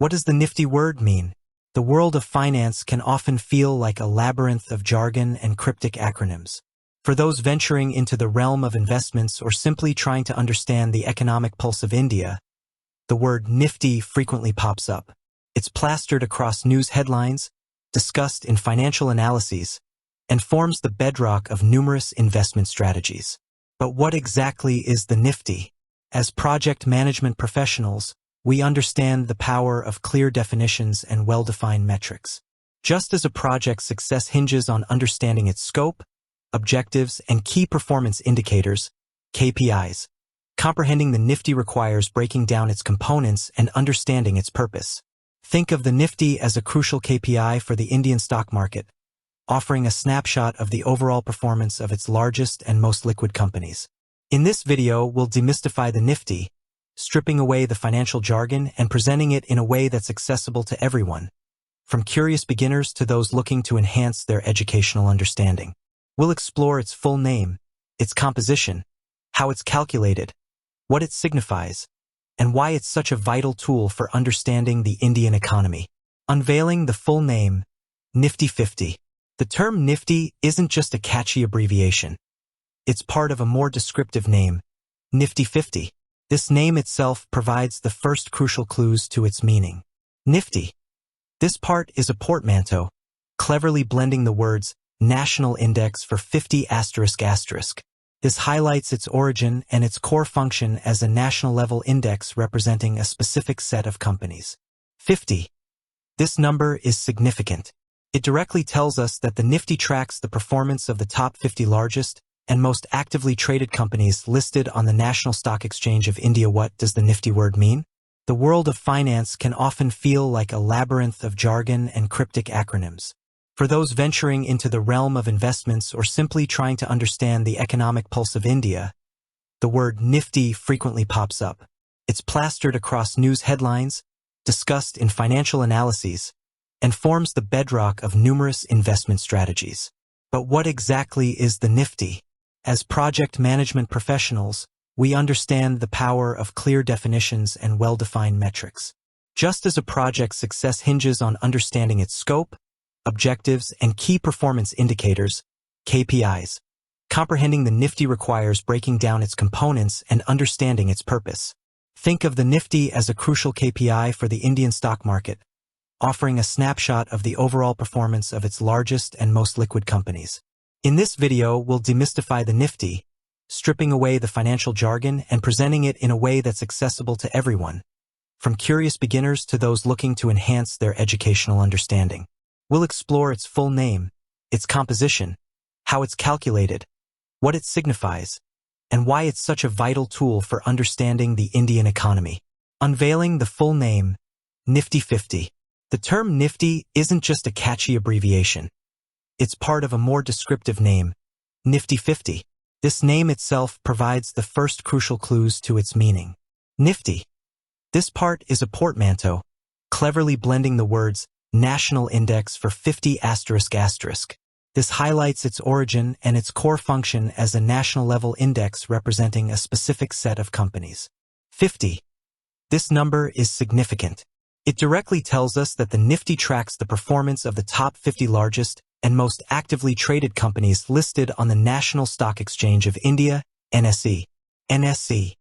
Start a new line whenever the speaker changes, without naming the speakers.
What does the nifty word mean? The world of finance can often feel like a labyrinth of jargon and cryptic acronyms. For those venturing into the realm of investments or simply trying to understand the economic pulse of India, the word nifty frequently pops up. It's plastered across news headlines, discussed in financial analyses, and forms the bedrock of numerous investment strategies. But what exactly is the nifty? As project management professionals, we understand the power of clear definitions and well-defined metrics. Just as a project's success hinges on understanding its scope, objectives, and key performance indicators, KPIs, comprehending the nifty requires breaking down its components and understanding its purpose. Think of the nifty as a crucial KPI for the Indian stock market, offering a snapshot of the overall performance of its largest and most liquid companies. In this video, we'll demystify the nifty, stripping away the financial jargon and presenting it in a way that's accessible to everyone, from curious beginners to those looking to enhance their educational understanding. We'll explore its full name, its composition, how it's calculated, what it signifies, and why it's such a vital tool for understanding the Indian economy. Unveiling the full name, Nifty 50. The term nifty isn't just a catchy abbreviation. It's part of a more descriptive name, Nifty 50. This name itself provides the first crucial clues to its meaning. Nifty. This part is a portmanteau, cleverly blending the words National Index for 50 ***. This highlights its origin and its core function as a national-level index representing a specific set of companies. 50. This number is significant. It directly tells us that the Nifty tracks the performance of the top 50 largest and most actively traded companies listed on the National Stock Exchange of India. What does the nifty word mean? The world of finance can often feel like a labyrinth of jargon and cryptic acronyms. For those venturing into the realm of investments or simply trying to understand the economic pulse of India, the word nifty frequently pops up. It's plastered across news headlines, discussed in financial analyses, and forms the bedrock of numerous investment strategies. But what exactly is the nifty? As project management professionals, we understand the power of clear definitions and well-defined metrics. Just as a project's success hinges on understanding its scope, objectives, and key performance indicators, KPIs, comprehending the nifty requires breaking down its components and understanding its purpose. Think of the nifty as a crucial KPI for the Indian stock market, offering a snapshot of the overall performance of its largest and most liquid companies. In this video, we'll demystify the nifty, stripping away the financial jargon and presenting it in a way that's accessible to everyone, from curious beginners to those looking to enhance their educational understanding. We'll explore its full name, its composition, how it's calculated, what it signifies, and why it's such a vital tool for understanding the Indian economy. Unveiling the full name, Nifty 50. The term nifty isn't just a catchy abbreviation. It's part of a more descriptive name, Nifty 50. This name itself provides the first crucial clues to its meaning. Nifty. This part is a portmanteau, cleverly blending the words National Index for 50 ***. This highlights its origin and its core function as a national-level index representing a specific set of companies. 50. This number is significant. It directly tells us that the Nifty tracks the performance of the top 50 largest and most actively traded companies listed on the National Stock Exchange of India, NSE. NSE.